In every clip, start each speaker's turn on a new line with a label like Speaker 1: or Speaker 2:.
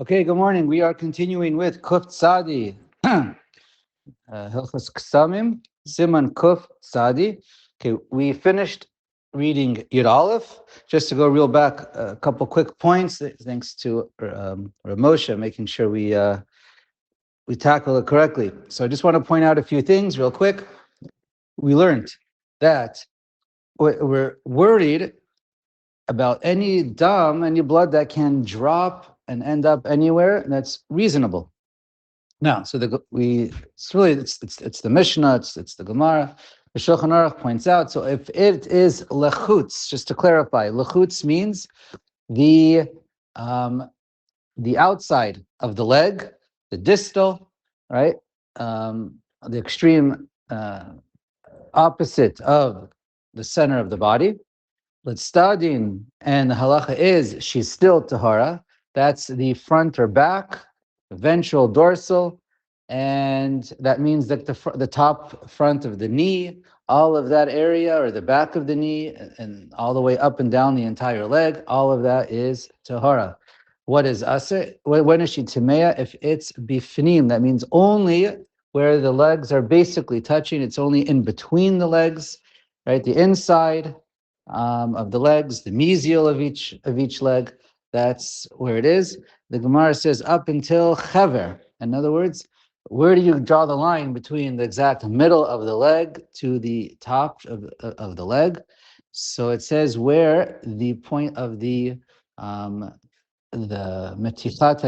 Speaker 1: Okay, good morning. We are continuing with Kuf Tzadi, Hilchos Kesamim, Siman Kuf Tzadi. Okay, we finished reading Yud Aleph. Just to go real back, a couple quick points, thanks to Ramosha, making sure we tackle it correctly. So I just want to point out a few things real quick. We learned that we're worried about any dam, any blood that can drop and end up anywhere, and that's reasonable. Now, so it's the Mishnah, it's the Gemara. The Shulchan Aruch points out. So if it is lechutz, just to clarify, lechutz means the the outside of the leg, the distal, right, the extreme opposite of the center of the body. Let's studying, and the halacha is she's still tahara. That's the front or back, ventral, dorsal, and that means that the top front of the knee, all of that area, or the back of the knee, and all the way up and down the entire leg, all of that is tahara. What is aser? When is she tameya? If it's bifnim, that means only where the legs are basically touching. It's only in between the legs, right? The inside of the legs, the mesial of each leg. That's where it is. The Gemara says up until chever. In other words, where do you draw the line between the exact middle of the leg to the top of the leg? So it says where the point of the metichat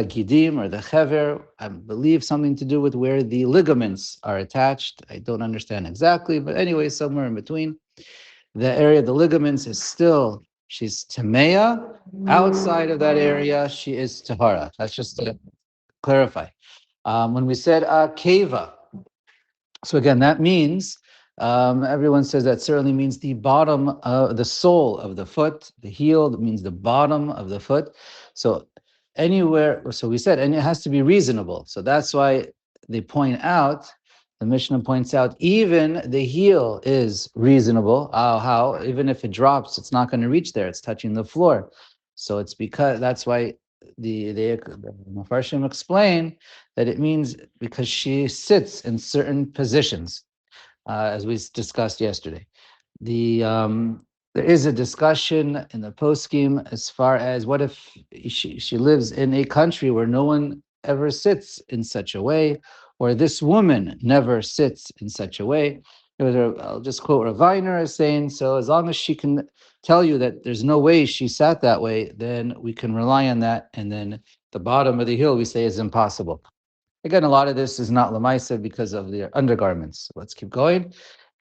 Speaker 1: gidim or the chever, I believe something to do with where the ligaments are attached. I don't understand exactly, but anyway, somewhere in between. The area of the ligaments is still, she's tameya. Outside of that area, she is tahara. That's just to clarify. When we said keva, so again, that means, everyone says that certainly means the bottom of the sole of the foot, the heel, that means the bottom of the foot. So anywhere, so we said, and it has to be reasonable. So that's why they point out, the Mishnah points out, even the heel is reasonable. How? Even if it drops, it's not going to reach there. It's touching the floor. So it's because, that's why the Mepharshim explain that it means because she sits in certain positions, as we discussed yesterday. There is a discussion in the poskim as far as what if she lives in a country where no one ever sits in such a way, or this woman never sits in such a way. I'll just quote Rav Weiner as saying, so as long as she can tell you that there's no way she sat that way, then we can rely on that, and then the bottom of the hill we say is impossible. Again, a lot of this is not lamaisa because of the undergarments. Let's keep going.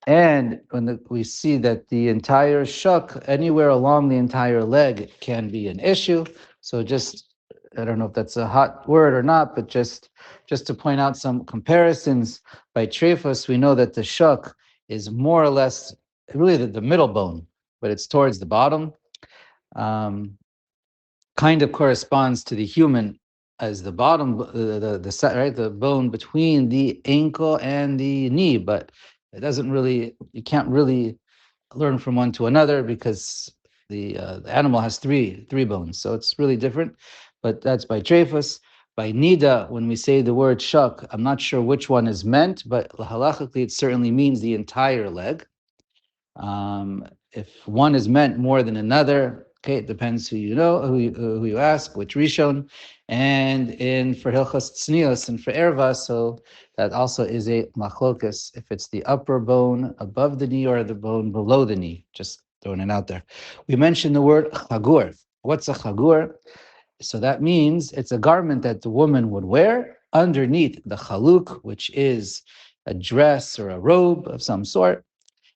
Speaker 1: And when we see that the entire shuk, anywhere along the entire leg, can be an issue. So just, I don't know if that's a hot word or not, but just to point out some comparisons, by trephos, we know that the shuk is more or less really the middle bone, but it's towards the bottom. Kind of corresponds to the human as the bottom, the bone between the ankle and the knee, but it doesn't really, you can't really learn from one to another because the animal has three bones, so it's really different. But that's by trephos. By Niddah, when we say the word shuk, I'm not sure which one is meant, but halachically it certainly means the entire leg. If one is meant more than another, okay, it depends who you know, who you ask, which rishon, and for hilchos tznius and for erva, so that also is a machlokas, if it's the upper bone above the knee or the bone below the knee. Just throwing it out there. We mentioned the word chagur. What's a chagur? So that means it's a garment that the woman would wear underneath the chaluk, which is a dress or a robe of some sort.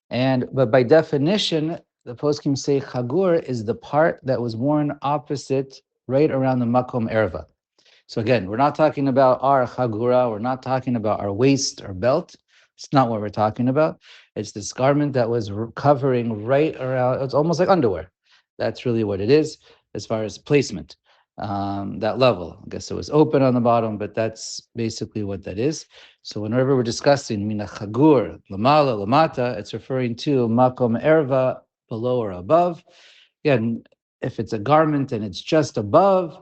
Speaker 1: But by definition, the poskim say chagur is the part that was worn opposite, right around the makom erva. So again, we're not talking about our chagura, we're not talking about our waist or belt. It's not what we're talking about. It's this garment that was covering right around, it's almost like underwear. That's really what it is as far as placement. That level. I guess it was open on the bottom, but that's basically what that is. So whenever we're discussing mina chagur, lamala, lamata, it's referring to makom erva, below or above. Again, if it's a garment and it's just above,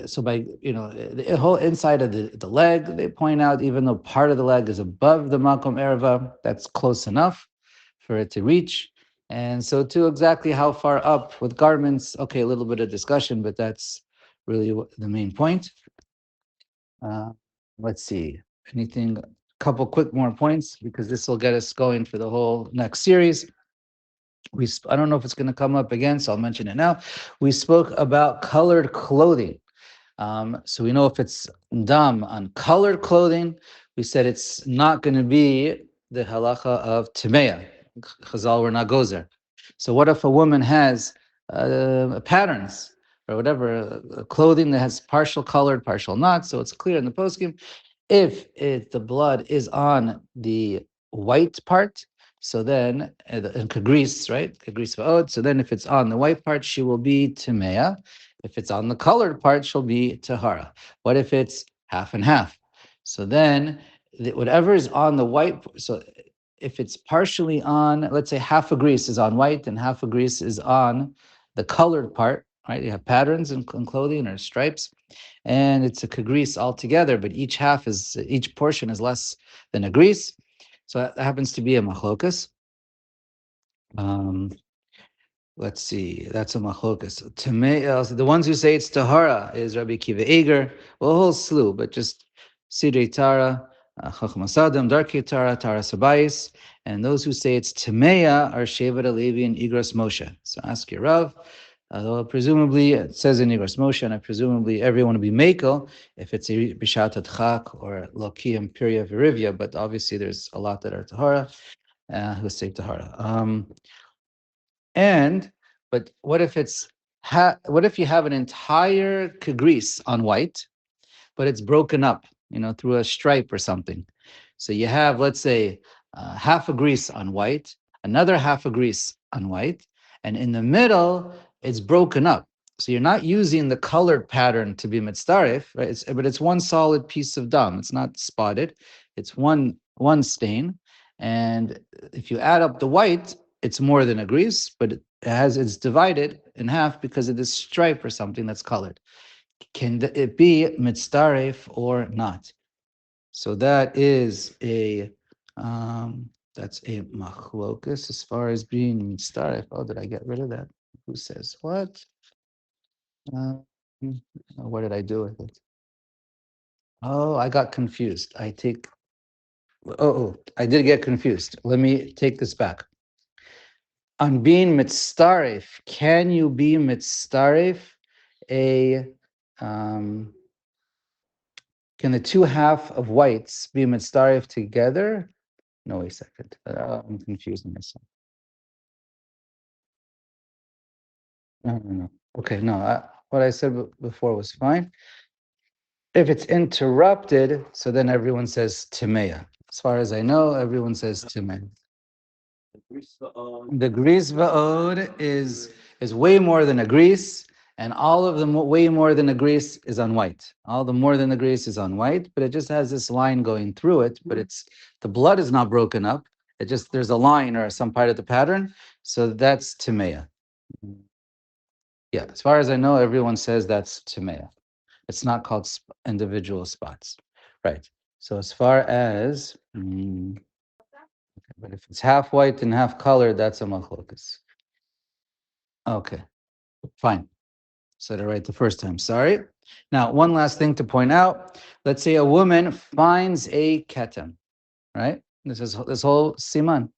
Speaker 1: So by the whole inside of the leg, they point out even though part of the leg is above the makom erva, that's close enough for it to reach. And so to exactly how far up with garments, okay, a little bit of discussion, but that's really the main point. Uh, let's see, anything, a couple quick more points because this will get us going for the whole next series. I don't know if it's going to come up again, so I'll mention it now. We spoke about colored clothing. So we know if it's dam on colored clothing, we said it's not going to be the halacha of Timeya. Chazal were not gozer. So what if a woman has patterns or whatever, clothing that has partial colored, partial not? So it's clear in the poskim. If the blood is on the white part, so then in kagris, right? Kagris va'od. So then if it's on the white part, she will be Timeya. If it's on the colored part, she'll be tahara. What if it's half and half? So then whatever is on the white, so if it's partially on, let's say half a grease is on white and half a grease is on the colored part, right? You have patterns in clothing or stripes, and it's a kagrease altogether, but each portion is less than a grease. So that happens to be a machlokas. Um, Let's see, that's a machlokas. The ones who say it's tahara is Rabbi Kiva Eger, well, a whole slew, but just Sidrei Tara, Chacham Asadim, Darkei Tara, Tara Sabayis, and those who say it's Tameya are Shevet Alevi and Igros Moshe. So ask your Rav. Although presumably it says in Igros Moshe, and presumably everyone will be Mekel if it's a Bishat Chak or Lokiyam Pirya Virivya, but obviously there's a lot that are Tahara, who say Tahara. And but what if what if you have an entire kagris on white, but it's broken up, through a stripe or something. So you have, let's say, half a grease on white, another half a grease on white, and in the middle, it's broken up. So you're not using the colored pattern to be mitzdarif, right? But it's one solid piece of dam. It's not spotted. It's one stain. And if you add up the white, it's more than a grease, but it's divided in half because of this stripe or something that's colored. Can it be mitzdaref or not? So that is that's a machlokus as far as being mitzdaref. Oh, did I get rid of that? Who says what? Uh, what did I do with it? Oh, I got confused. I did get confused. Let me take this back. On being mitzdaref, can you be mitzdaref a um, can the two half of whites be mitzdaref together? No, wait a second. I'm confusing myself. No. Okay, no. What I said before was fine. If it's interrupted, so then everyone says timeya. As far as I know, everyone says timeya. The grease va'od is way more than a grease, and all of the way more than a grease is on white. All the more than the grease is on white, but it just has this line going through it. But the blood is not broken up. It just there's a line or some part of the pattern. So that's timeya. Yeah, as far as I know, everyone says that's timeya. It's not called individual spots, right? So as far as but if it's half white and half colored, that's a machlokas. Okay, fine. Said it right the first time. Sorry. Now, one last thing to point out. Let's say a woman finds a ketem, right? This is this whole siman.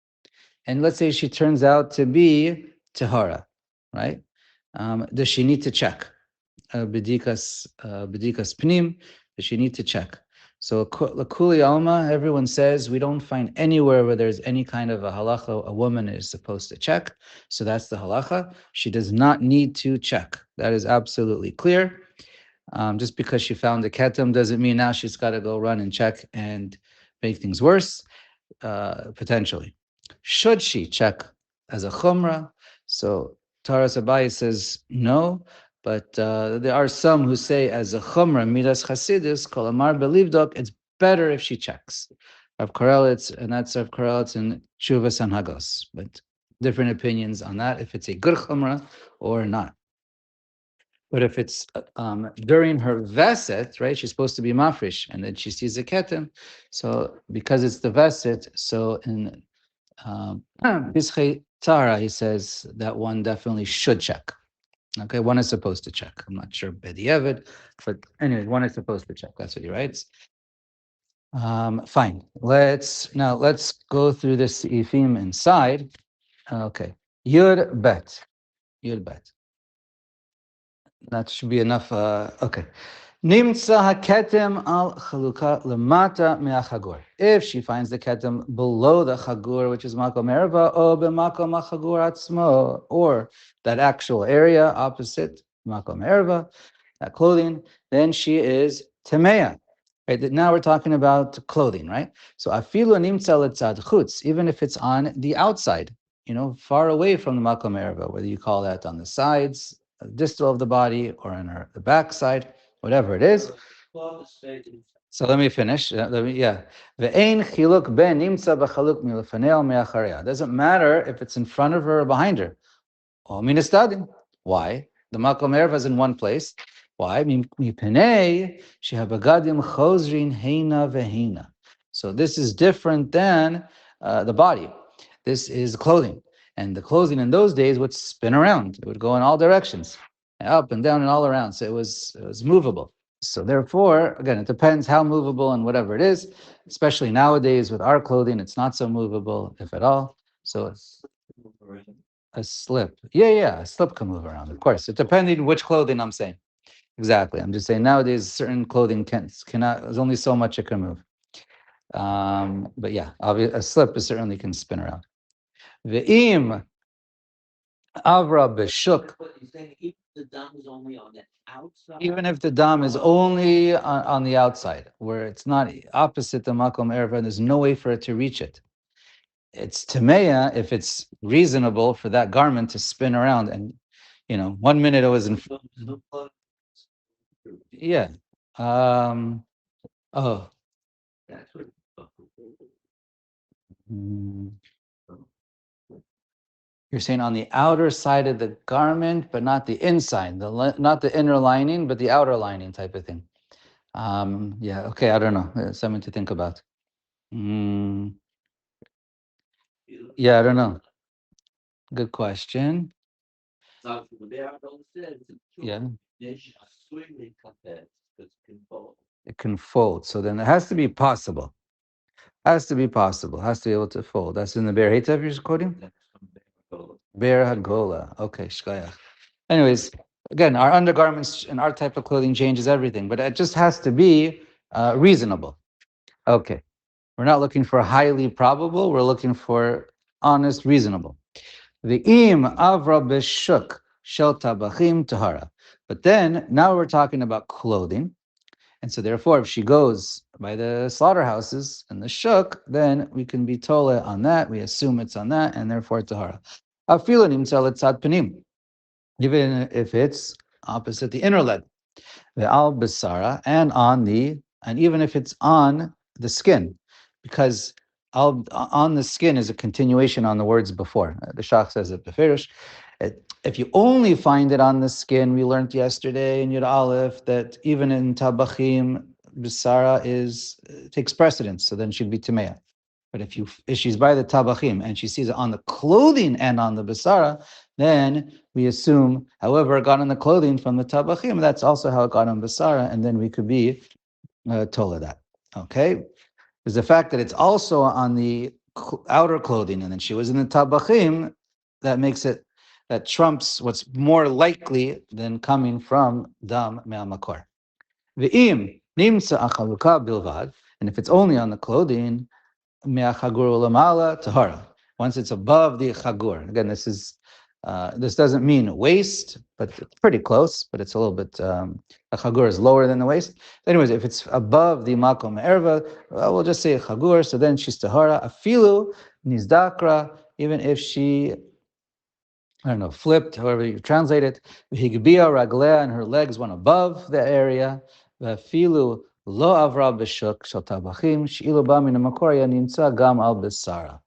Speaker 1: And let's say she turns out to be tahara, right? Does she need to check? Bedikas pnim, does she need to check? So Lakuli Alma, everyone says we don't find anywhere where there's any kind of a halacha a woman is supposed to check. So that's the halacha. She does not need to check. That is absolutely clear. Just because she found the ketem doesn't mean now she's got to go run and check and make things worse, potentially. Should she check as a chumrah? So Taras Abai says no, but there are some who say as a chumrah, midas chasidus, kol amar belivdok, it's better if she checks. Rav Karelitz, and that's Rav Karelitz and Shuvas and Hagos, but different opinions on that, if it's a good chumrah or not. But if it's during her veset, right, she's supposed to be mafresh, and then she sees a ketem. So because it's the veset, so in Bischei Tara, he says that one definitely should check. Okay, one is supposed to check. I'm not sure Bedievit, but anyway, one is supposed to check. That's what he writes. Fine. Let's go through this Seifim inside. Okay. Yud bet. Yud bet. That should be enough. Okay. Nimtza haketem al chaluka lemata me'achagor. If she finds the ketem below the chagur, which is makom erva, or b'makom hachagur atzmo, or that actual area opposite makom erva, that clothing, then she is temeya. Right. Now we're talking about clothing, right? So afilu nimtza letzad chutz, even if it's on the outside, far away from the makom erva, whether you call that on the sides, distal of the body, or on the back side, whatever it is. So let me finish. Yeah. Ve'ein chiluk ben nimtza b'chaluk milefanei or me'acharei. Doesn't matter if it's in front of her or behind her. Or minastadim. Why? The makom erva is in one place. Why? Mipenei shehabagadim chozrin heina veheina. So this is different than the body. This is clothing. And the clothing in those days would spin around. It would go in all directions, up and down and all around. So it was movable. So therefore, again, it depends how movable and whatever it is. Especially nowadays with our clothing, it's not so movable, if at all. So it's a slip. Yeah, a slip can move around, of course. It depending which clothing I'm saying. Exactly. I'm just saying nowadays certain clothing cannot. There's only so much it can move. But yeah, a slip is certainly can spin around. Ve'im avra b'shuk. Even if the dam is only on the outside, where it's not opposite the makom erva, there's no way for it to reach it. It's tameya if it's reasonable for that garment to spin around, and 1 minute it was in. Yeah. Oh. Mm. You're saying on the outer side of the garment, but not the inside, not the inner lining, but the outer lining type of thing. Yeah. Okay. I don't know. Something to think about. Yeah. I don't know. Good question. Yeah. It can fold. So then it has to be possible. Has to be possible. Has to be able to fold. That's in the Bear Hitav you're quoting? Bear Hagola. Okay, Shkayach. Anyways, again, our undergarments and our type of clothing changes everything, but it just has to be reasonable. Okay. We're not looking for highly probable. We're looking for honest, reasonable. The im avra b'shuk shel tabachim tahara. But then, now we're talking about clothing. And so therefore, if she goes by the slaughterhouses and the shuk, then we can be tole on that. We assume it's on that, and therefore tahara. Afilu nimtza letzad panim. Even if it's opposite the inner leg, the al basara, and even if it's on the skin, because on the skin is a continuation on the words before. The Shach says it beferish. If you only find it on the skin, we learned yesterday in Yud Aleph that even in Tabachim, Basara takes precedence, so then she'd be Timeya. But if she's by the Tabachim and she sees it on the clothing and on the Basara, then we assume, however it got on the clothing from the Tabachim, that's also how it got on Basara, and then we could be told that. Okay? There's the fact that it's also on the outer clothing, and then she was in the Tabachim, that trumps what's more likely than coming from Dam Me'amakor. Ve'im nimsa achaluka bilvad, and if it's only on the clothing, Me'achagur lamala tahara. Once it's above the chagur. Again, this doesn't mean waist, but it's pretty close, but it's a little bit, a chagur is lower than the waist. Anyways, if it's above the makom erva, we'll just say a chagur, so then she's tahara. Afilu nizdakra, even if she, flipped, however you translate it. V'higbia raglea, and her legs went above the area. V'afilu lo avra b'shuk shel tabachim she'ilu ba min ha'makor nimtza gam al besara.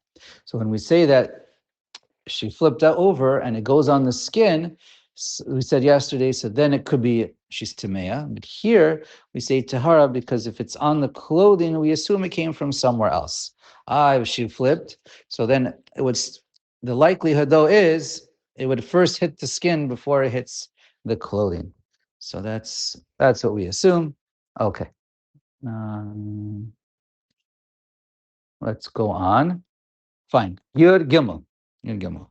Speaker 1: So when we say that she flipped that over and it goes on the skin, We said yesterday, so then it could be she's Tamea. But here we say Tahara because if it's on the clothing, we assume it came from somewhere else. If she flipped, so then it would, the likelihood though is it would first hit the skin before it hits the clothing. So that's what we assume. Okay. Um, let's go on. Fine. Yud Gimel. Yud Gimel.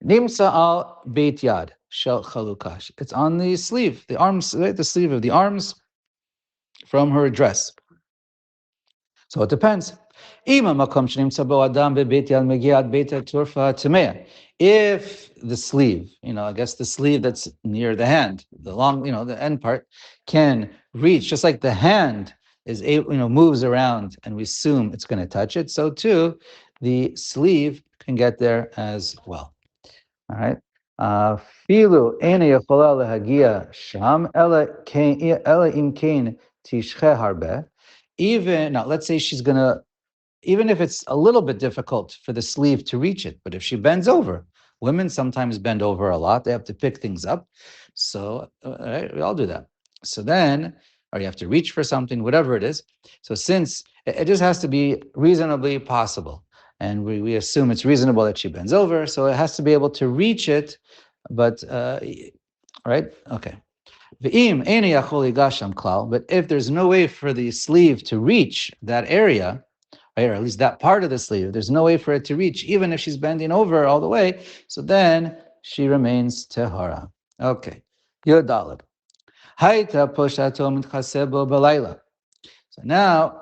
Speaker 1: Nimsa al Beit Yad Shel Chalukash. It's on the sleeve, the arms, right? The sleeve of the arms from her dress. So it depends. If the sleeve, I guess the sleeve that's near the hand, the long, the end part, can reach, just like the hand is able, moves around, and we assume it's going to touch it. So too, the sleeve can get there as well. All right. Filu ene yachola lehagia sham ela im kain tishche harbe. Even now, let's say she's gonna, even if it's a little bit difficult for the sleeve to reach it, but if she bends over, women sometimes bend over a lot. They have to pick things up. So right, we all do that. So then, or you have to reach for something, whatever it is. So since it just has to be reasonably possible, and we assume it's reasonable that she bends over, so it has to be able to reach it, but right, okay. But if there's no way for the sleeve to reach that area, right, or at least that part of the sleeve, there's no way for it to reach, even if she's bending over all the way, so then she remains tehara. Okay. Yod Daled. Haita poshato mitchasebo belayla. So now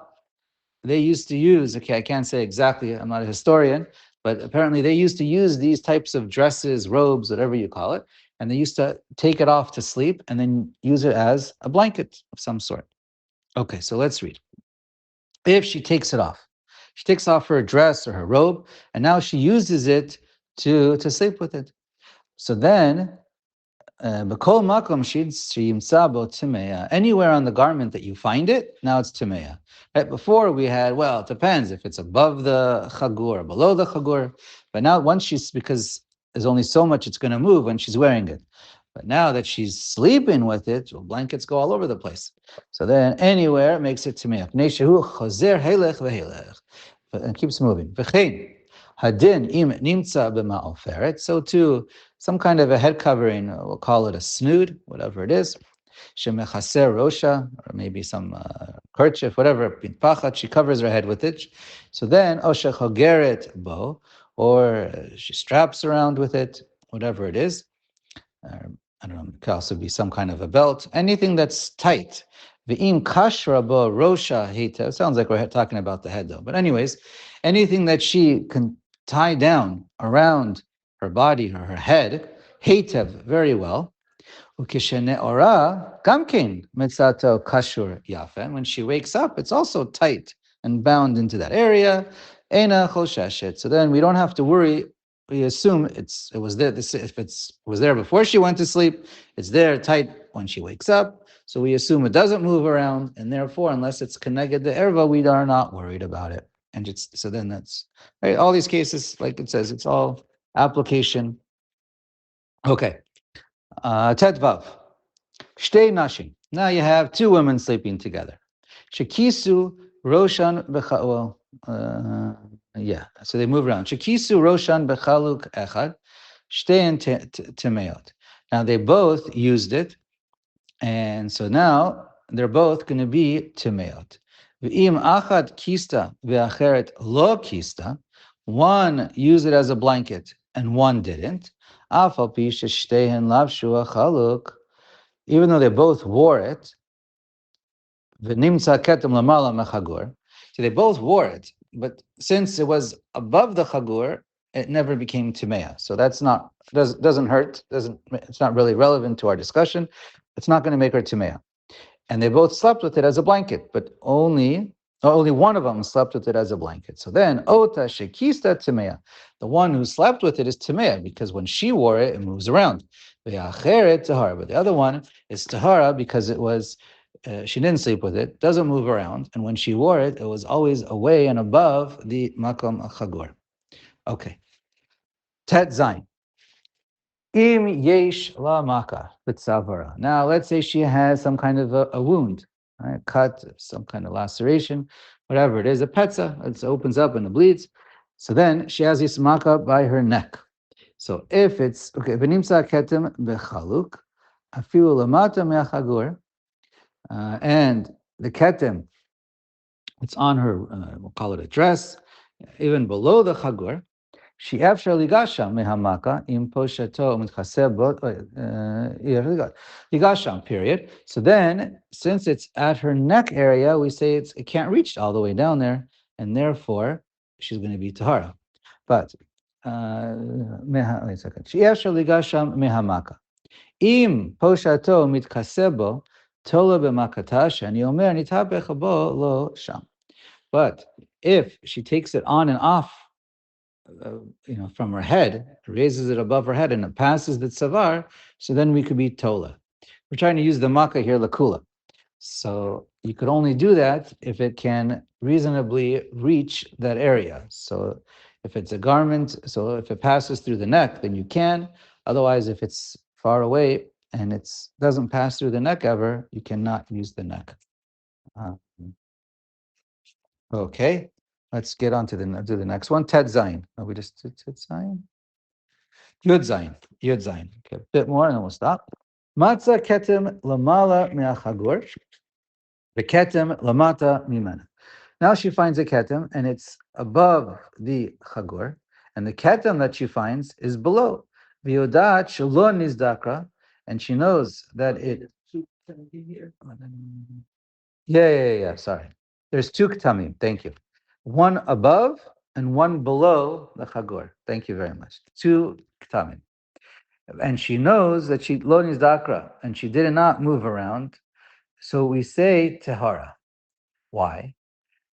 Speaker 1: they used to use, okay, I can't say exactly, I'm not a historian, but apparently they used to use these types of dresses, robes, whatever you call it, and they used to take it off to sleep and then use it as a blanket of some sort. Okay, so let's read. If she takes it off, she takes off her dress or her robe, and now she uses it to sleep with it. So then B'kol makom sheyimtza bo timeya. Anywhere on the garment that you find it, now it's timeya. Right? Before we had, well, it depends if it's above the chagur or below the chagur. But now once because there's only so much it's going to move when she's wearing it. But now that she's sleeping with it, well, blankets go all over the place. So then anywhere it makes it timeya. Pnei shehu chozer helech vehelech. And keeps moving. V'chein. Hadin im nimtza b'ma'oferet. So too, some kind of a head covering, we'll call it a snood, whatever it is. Shemechaser rosha, or maybe some kerchief, whatever, pachat, she covers her head with it. So then, osha chogeret bo, or she straps around with it, whatever it is. I don't know, it could also be some kind of a belt, anything that's tight. V'im kashra bo rosha hita. Sounds like we're talking about the head though. But anyways, anything that she can tie down around her body or her head, heitev, very well. Ukishene'ora gamkin mitzato kashur yafen. When she wakes up, it's also tight and bound into that area. Ena chosheshet. So then we don't have to worry. We assume it was there. If it was there before she went to sleep, it's there tight when she wakes up. So we assume it doesn't move around, and therefore, unless it's connected to erva, we are not worried about it. And just so then that's right. All these cases, like it says, it's all application. Okay. Tetvav. Shtei nashim. Now you have two women sleeping together. Shekisu roshan well, yeah. So they move around. Shekisu roshan bechaluk echad. Shtein temeot. Now they both used it, and so now they're both going to be temeot. V'im achad kista ve'acheret lo kista. One used it as a blanket and one didn't. Afal pi sheshtehen lavshu chaluk. Even though they both wore it, v'nimtza ketem lamala mechagur. So they both wore it, but since it was above the chagur, it never became timea. So that's not doesn't hurt. It's not really relevant to our discussion. It's not going to make her timea. And they both slept with it as a blanket, but only one of them slept with it as a blanket. So then, ota shekista timea, the one who slept with it is timea because when she wore it, it moves around. Ve'acheret tahara, but the other one is tahara because it was she didn't sleep with it, doesn't move around, and when she wore it, it was always away and above the makom chagur. Okay, tet zayin. Im yesh la maka b'tzavara. Now, let's say she has some kind of a wound, right? Cut, some kind of laceration, whatever it is, a petza. It opens up and it bleeds. So then she has this maka by her neck. So if it's okay, v'nimsa ketem bechaluk, afilu lamata me'achagur, and the ketem, it's on her, we'll call it a dress, even below the chagur. שאפשר ליגש מהמכה אם פושטו מתחסר בו, ליגש period. So then, since it's at her neck area, we say it can't reach all the way down there, and therefore, she's going to be tahara. But, wait a second. שאפשר ליגש מהמכה. אם פושטו מתחסר בו, תולה במכתה, שאני אומר, נתהפך בו לא שם. But if she takes it on and off, from her head, raises it above her head, and it passes the tzavar, so then we could be tola. We're trying to use the makkah here, lakula. So you could only do that if it can reasonably reach that area. So if it's a garment, so if it passes through the neck, then you can. Otherwise, if it's far away and it doesn't pass through the neck ever, you cannot use the neck. Okay, let's get on to the next one. Tet Zayin. We just did Tet Zayin? Yud Zayin. Yud Zayin. Okay, a bit more and then we'll stop. Matzah ketem lamala me'achagur, v'ketem lamata mimena. Now she finds a ketem and it's above the chagur, and the ketem that she finds is below. V'yodat shelo nizdakra, and she knows that it. Yeah. Sorry. There's two ketamim. Thank you. One above and one below the chagur. Thank you very much. Two ketamim. And she knows that she lo nizdakra, and she did not move around. So we say tehara. Why?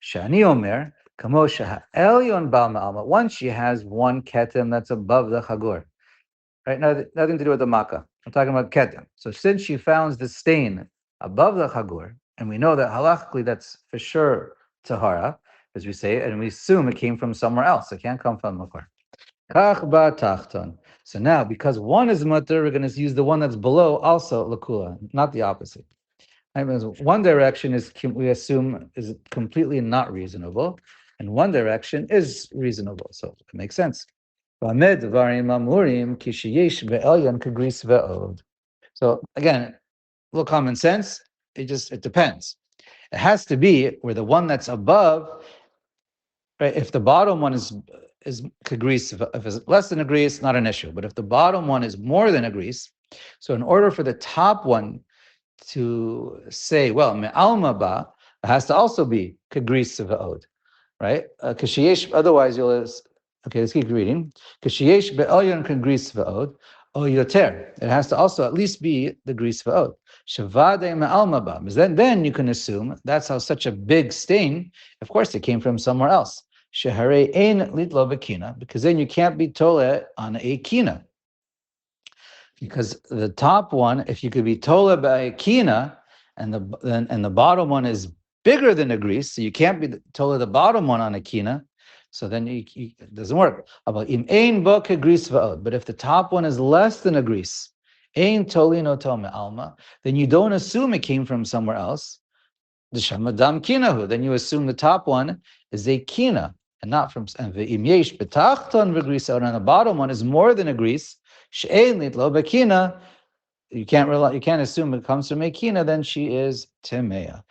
Speaker 1: Shani omer kamo elyon bal ma'alma. Once she has one ketem that's above the chagur, right? Nothing to do with the makkah. I'm talking about ketem. So since she found the stain above the chagur, and we know that halachically that's for sure tahara, as we say, and we assume it came from somewhere else. It can't come from makor. Kach ba tachton. So now, because one is mutter, we're going to use the one that's below also lakula, not the opposite. One direction is, we assume, is completely not reasonable, and one direction is reasonable. So it makes sense. So again, a little common sense. It depends. It has to be where the one that's above, right? If the bottom one is kagris, if it's less than a grease, not an issue. But if the bottom one is more than a grease, so in order for the top one to say, well, me'alma ba, it has to also be kagris va'od, right? Otherwise you'll. Okay, let's keep reading. Kashiyesh be'elyon kagris va'od, o yoter. It has to also at least be the gris va'od. Shavade me'alma ba. Then you can assume that's how such a big stain. Of course, it came from somewhere else. Shehare ein litlo v'kina, because then you can't be tole on a kina. Because the top one, if you could be tola by a kina, and the bottom one is bigger than a grease, so you can't be tola the bottom one on a kina, so then it doesn't work. But if the top one is less than a grease, ein tolino tome alma, then you don't assume it came from somewhere else. Then you assume the top one is a kina and not from. And the bottom one is more than a grease. You can't assume it comes from a kina, then she is temeya.